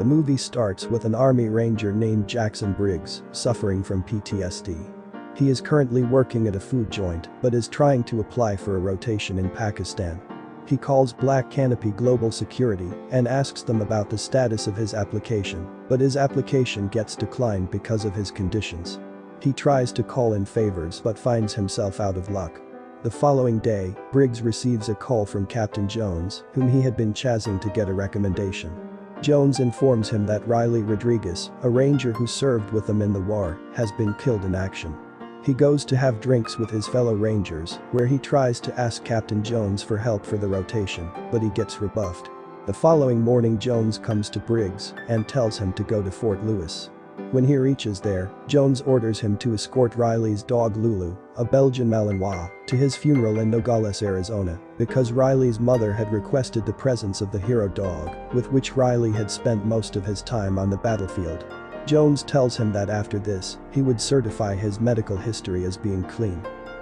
movie starts with an Army Ranger named Jackson Briggs, suffering from PTSD. He is currently working at a food joint, but is trying to apply for a rotation in Pakistan. He calls Black Canopy Global Security and asks them about the status of his application, but his application gets declined because of his conditions. He tries to call in favors but finds himself out of luck. The following day, Briggs receives a call from Captain Jones, whom he had been chasing to get a recommendation. Jones informs him that Riley Rodriguez, a ranger who served with them in the war, has been killed in action. He goes to have drinks with his fellow rangers, where he tries to ask Captain Jones for help for the rotation, but he gets rebuffed. The following morning Jones comes to Briggs and tells him to go to Fort Lewis. When he reaches there, Jones orders him to escort Riley's dog Lulu, a Belgian Malinois, to his funeral in Nogales, Arizona, because Riley's mother had requested the presence of the hero dog, with which Riley had spent most of his time on the battlefield. Jones tells him that after this, he would certify his medical history as being clean.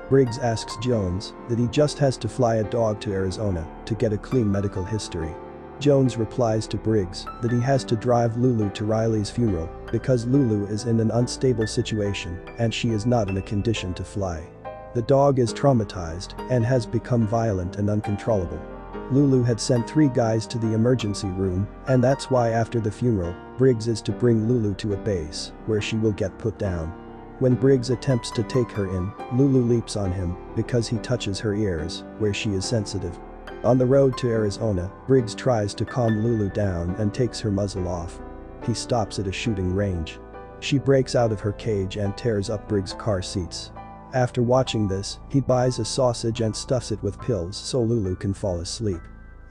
Briggs asks Jones that he just has to fly a dog to Arizona to get a clean medical history. Jones replies to Briggs that he has to drive Lulu to Riley's funeral because Lulu is in an unstable situation and she is not in a condition to fly. The dog is traumatized and has become violent and uncontrollable. Lulu had sent 3 guys to the emergency room, and that's why after the funeral, Briggs is to bring Lulu to a base where she will get put down. When Briggs attempts to take her in, Lulu leaps on him because he touches her ears, where she is sensitive. On the road to Arizona, Briggs tries to calm Lulu down and takes her muzzle off. He stops at a shooting range. She breaks out of her cage and tears up Briggs' car seats. After watching this, he buys a sausage and stuffs it with pills so Lulu can fall asleep.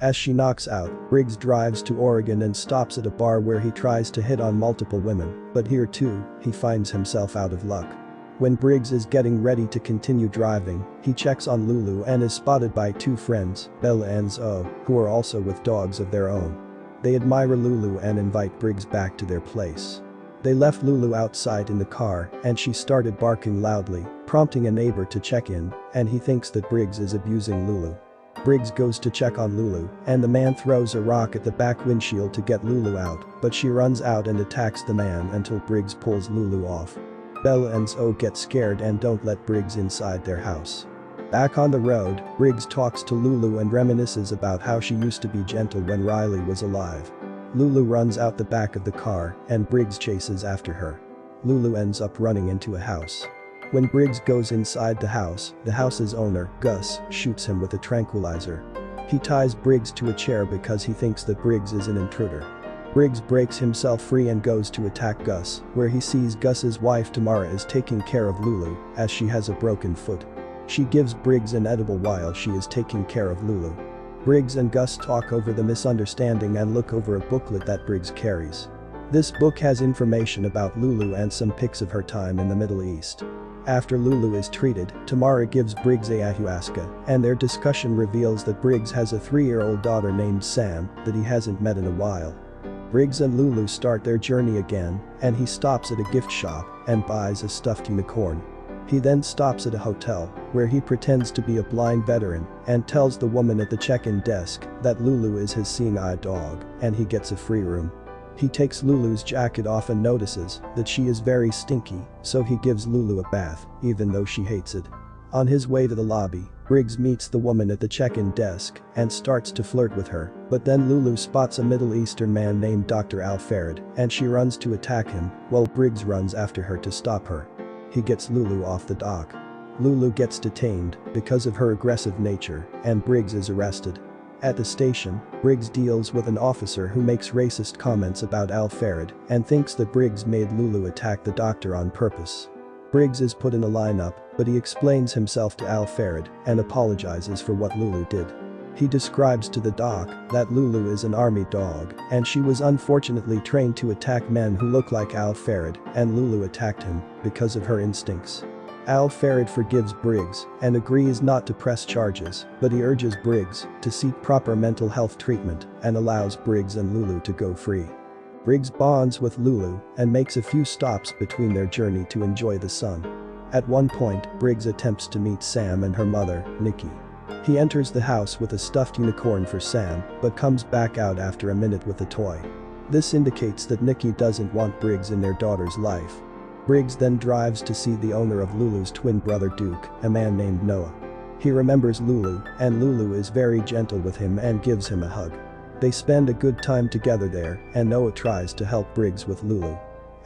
As she knocks out, Briggs drives to Oregon and stops at a bar where he tries to hit on multiple women, but here too, he finds himself out of luck. When Briggs is getting ready to continue driving, he checks on Lulu and is spotted by 2 friends, Bella and Zoe, who are also with dogs of their own. They admire Lulu and invite Briggs back to their place. They left Lulu outside in the car and she started barking loudly, prompting a neighbor to check in, and he thinks that Briggs is abusing Lulu. Briggs goes to check on Lulu and the man throws a rock at the back windshield to get Lulu out, but she runs out and attacks the man until Briggs pulls Lulu off. Bella and Zoe get scared and don't let Briggs inside their house. Back on the road, Briggs talks to Lulu and reminisces about how she used to be gentle when Riley was alive. Lulu runs out the back of the car and Briggs chases after her. Lulu ends up running into a house. When Briggs goes inside the house's owner, Gus, shoots him with a tranquilizer. He ties Briggs to a chair because he thinks that Briggs is an intruder. Briggs breaks himself free and goes to attack Gus, where he sees Gus's wife Tamara is taking care of Lulu, as she has a broken foot. She gives Briggs an edible while she is taking care of Lulu. Briggs and Gus talk over the misunderstanding and look over a booklet that Briggs carries. This book has information about Lulu and some pics of her time in the Middle East. After Lulu is treated, Tamara gives Briggs a ayahuasca, and their discussion reveals that Briggs has a 3-year-old daughter named Sam that he hasn't met in a while. Briggs and Lulu start their journey again, and he stops at a gift shop and buys a stuffed unicorn. He then stops at a hotel, where he pretends to be a blind veteran and tells the woman at the check-in desk that Lulu is his seeing eye dog, and he gets a free room. He takes Lulu's jacket off and notices that she is very stinky, so he gives Lulu a bath, even though she hates it. On his way to the lobby, Briggs meets the woman at the check-in desk and starts to flirt with her, but then Lulu spots a Middle Eastern man named Dr. Al-Farid and she runs to attack him, while Briggs runs after her to stop her. He gets Lulu off the dock. Lulu gets detained because of her aggressive nature and Briggs is arrested. At the station, Briggs deals with an officer who makes racist comments about Al-Farid and thinks that Briggs made Lulu attack the doctor on purpose. Briggs is put in a lineup, but he explains himself to Al-Farid and apologizes for what Lulu did. He describes to the doc that Lulu is an army dog and she was unfortunately trained to attack men who look like Al-Farid, and Lulu attacked him because of her instincts. Al-Farid forgives Briggs and agrees not to press charges, but he urges Briggs to seek proper mental health treatment and allows Briggs and Lulu to go free. Briggs bonds with Lulu and makes a few stops between their journey to enjoy the sun. At one point, Briggs attempts to meet Sam and her mother, Nikki. He enters the house with a stuffed unicorn for Sam, but comes back out after a minute with a toy. This indicates that Nikki doesn't want Briggs in their daughter's life. Briggs then drives to see the owner of Lulu's twin brother Duke, a man named Noah. He remembers Lulu, and Lulu is very gentle with him and gives him a hug. They spend a good time together there, and Noah tries to help Briggs with Lulu.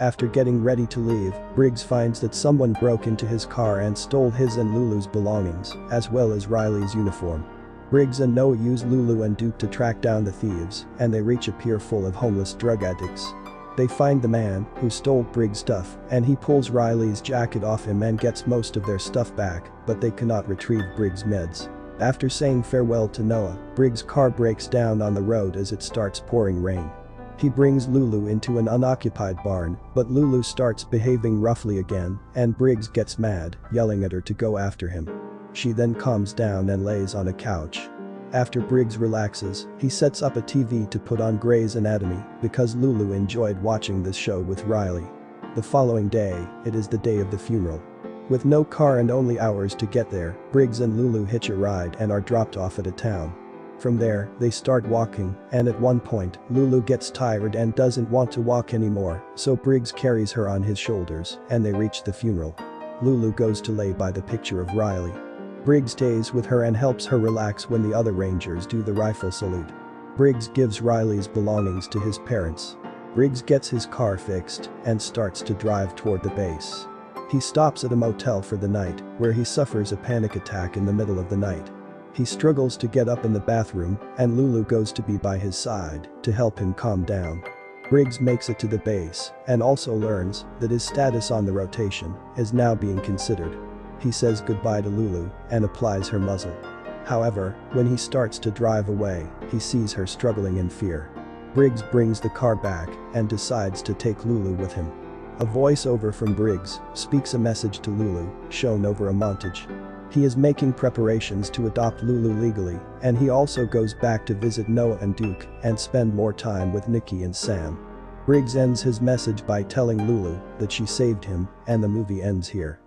After getting ready to leave, Briggs finds that someone broke into his car and stole his and Lulu's belongings, as well as Riley's uniform. Briggs and Noah use Lulu and Duke to track down the thieves, and they reach a pier full of homeless drug addicts. They find the man who stole Briggs' stuff, and he pulls Riley's jacket off him and gets most of their stuff back, but they cannot retrieve Briggs' meds. After saying farewell to Noah, Briggs' car breaks down on the road as it starts pouring rain. He brings Lulu into an unoccupied barn, but Lulu starts behaving roughly again, and Briggs gets mad, yelling at her to go after him. She then calms down and lays on a couch. After Briggs relaxes, he sets up a TV to put on Grey's Anatomy because Lulu enjoyed watching this show with Riley. The following day, it is the day of the funeral. With no car and only hours to get there, Briggs and Lulu hitch a ride and are dropped off at a town. From there, they start walking, and at one point, Lulu gets tired and doesn't want to walk anymore, so Briggs carries her on his shoulders, and they reach the funeral. Lulu goes to lay by the picture of Riley. Briggs stays with her and helps her relax when the other Rangers do the rifle salute. Briggs gives Riley's belongings to his parents. Briggs gets his car fixed and starts to drive toward the base. He stops at a motel for the night, where he suffers a panic attack in the middle of the night. He struggles to get up in the bathroom, and Lulu goes to be by his side to help him calm down. Briggs makes it to the base and also learns that his status on the rotation is now being considered. He says goodbye to Lulu and applies her muzzle. However, when he starts to drive away, he sees her struggling in fear. Briggs brings the car back and decides to take Lulu with him. A voiceover from Briggs speaks a message to Lulu, shown over a montage. He is making preparations to adopt Lulu legally, and he also goes back to visit Noah and Duke and spend more time with Nikki and Sam. Briggs ends his message by telling Lulu that she saved him, and the movie ends here.